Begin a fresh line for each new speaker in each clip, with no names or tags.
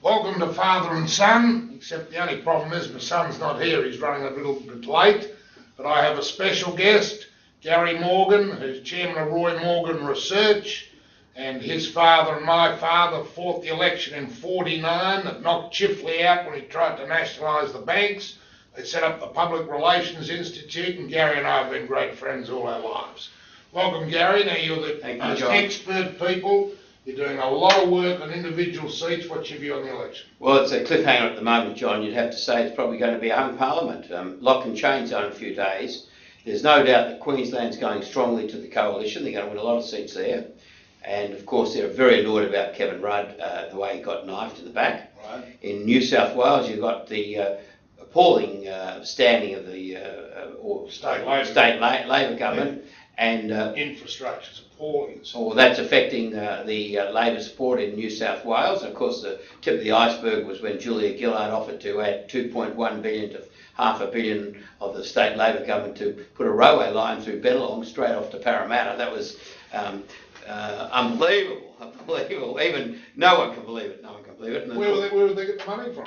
Welcome to Father and Son, except the only problem is my son's not here, he's running a little bit late. But I have a special guest, Gary Morgan, who's chairman of Roy Morgan Research, and his father and my father fought the election in '49 that knocked Chifley out when he tried to nationalise the banks. They set up the Public Relations Institute, and Gary and I have been great friends all our lives. Welcome, Gary. Now you're the most expert people. You're doing a lot of work on individual seats. What's your view on the election?
Well, it's a cliffhanger at the moment, John. You'd have to say it's probably going to be a hung parliament. Lock and change on a few days. There's no doubt that Queensland's going strongly to the coalition. They're going to win a lot of seats there. And of course, they're very annoyed about Kevin Rudd, the way he got knifed in the back.
Right.
In New South Wales, you've got the appalling standing of the
State
Labor government.
Yeah.
And
infrastructure's appalling.
Well, that's affecting the Labor support in New South Wales. And of course, the tip of the iceberg was when Julia Gillard offered to add $2.1 billion to $500 million of the state Labor government to put a railway line through Bennelong straight off to Parramatta. That was unbelievable. Even no one can believe it. And
where would they get the money from?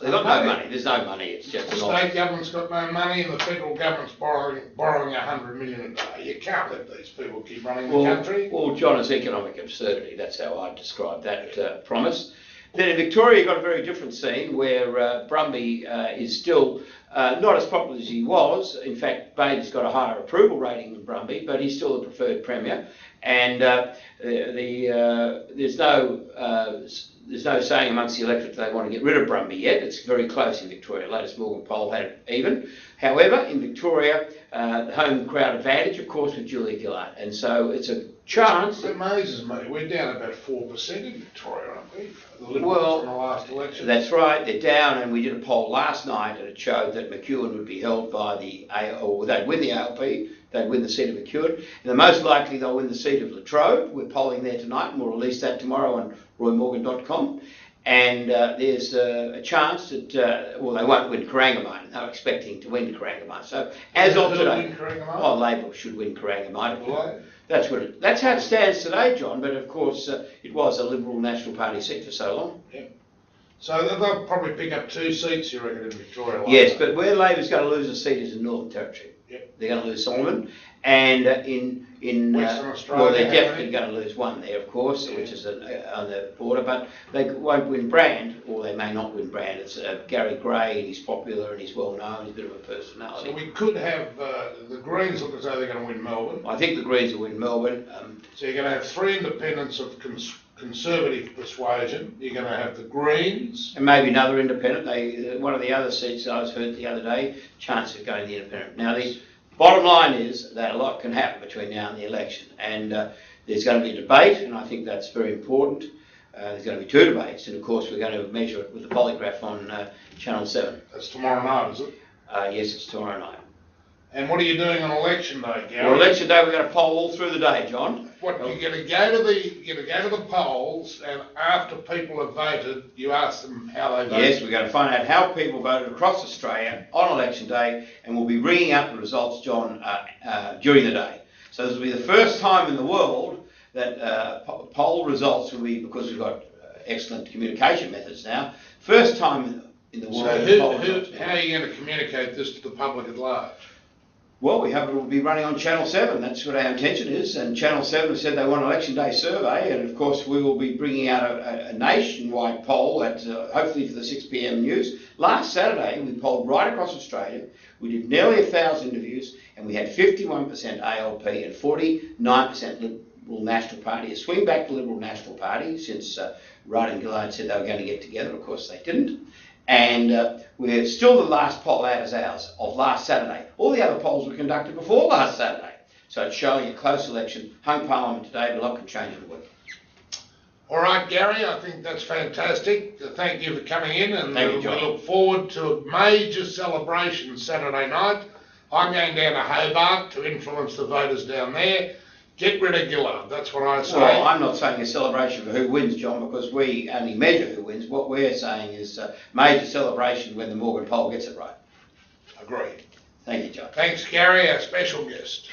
They've got no money. There's no money. It's just
the state government's got no money, and the federal government's borrowing $100 million a day. You can't let these people keep running the country.
Well, John, it's economic absurdity. That's how I'd describe that promise. Then in Victoria, you've got a very different scene where Brumby is still not as popular as he was. In fact, Bade's got a higher approval rating than Brumby, but he's still the preferred premier. And there's no saying amongst the electorate they want to get rid of Brumby yet. It's very close in Victoria. Latest Morgan poll had it even. However, in Victoria, the home crowd advantage, of course, with Julia Gillard. And so it's a chance.
It amazes me. We're down about 4% in Victoria, aren't we? The Liberals in the last election.
That's right. They're down, and we did a poll last night, and it showed that McEwen would be held by they'd win the ALP. They'd win the seat of McEwen. And the most likely they'll win the seat of Latrobe. We're polling there tonight, and we'll release that tomorrow on roymorgan.com. And there's a chance that, they won't win Corangamite. They were expecting to win Corangamite. So as of today, Labor should win Corangamite. That's how it stands today, John. But of course, it was a Liberal National Party seat for so long.
Yeah. So they'll probably pick up 2 seats, you reckon, in Victoria?
Yes, but where Labor's going to lose a seat is in Northern Territory.
Yep.
They're going to lose Solomon, and in
Western Australia,
well, they're definitely going to lose one there, of course, which is on the border. But they won't win Brand, or they may not win Brand. It's Gary Gray, and he's popular and he's well known. He's a bit of a personality.
So we could have the Greens look as though they're going to win Melbourne.
I think the Greens will win Melbourne.
So you're going to have 3 independents of conservative persuasion. You're going to have the Greens.
And maybe another independent. One of the other seats I was heard the other day, chance of going to the independent. Now, the bottom line is that a lot can happen between now and the election. And there's going to be a debate, and I think that's very important. There's going to be 2 debates, and of course we're going to measure it with the polygraph on Channel 7.
That's tomorrow night, is it?
Yes, it's tomorrow night.
And what are you doing on election day, Gary?
Well, election day we're going to poll all through the day, John.
What you're going to go to the polls, and after people have voted, you ask them how they voted.
Yes, we're going to find out how people voted across Australia on election day, and we'll be ringing out the results, John, during the day. So this will be the first time in the world that poll results will be, because we've got excellent communication methods now. First time in the world.
So how are you going to communicate this to the public at large?
Well, we'll be running on Channel 7. That's what our intention is. And Channel 7 said they want an election day survey. And of course, we will be bringing out a nationwide poll at hopefully for the 6 p.m. news. Last Saturday, we polled right across Australia. We did nearly 1,000 interviews, and we had 51% ALP and 49% Liberal National Party. A swing back to Liberal National Party since Rudd and Gillard said they were going to get together. Of course, they didn't. And we're still the last poll out as ours of last Saturday. All the other polls were conducted before last Saturday. So it's showing a close election, hung parliament today, but a lot can change in a week.
All right, Gary, I think that's fantastic. Thank you for coming in, and we look forward to a major celebration Saturday night. I'm going down to Hobart to influence the voters down there. Get rid of Gillard, that's what I say.
Well, I'm not saying a celebration for who wins, John, because we only measure who wins. What we're saying is a major celebration when the Morgan poll gets it right.
Agreed.
Thank you, John.
Thanks, Gary, our special guest.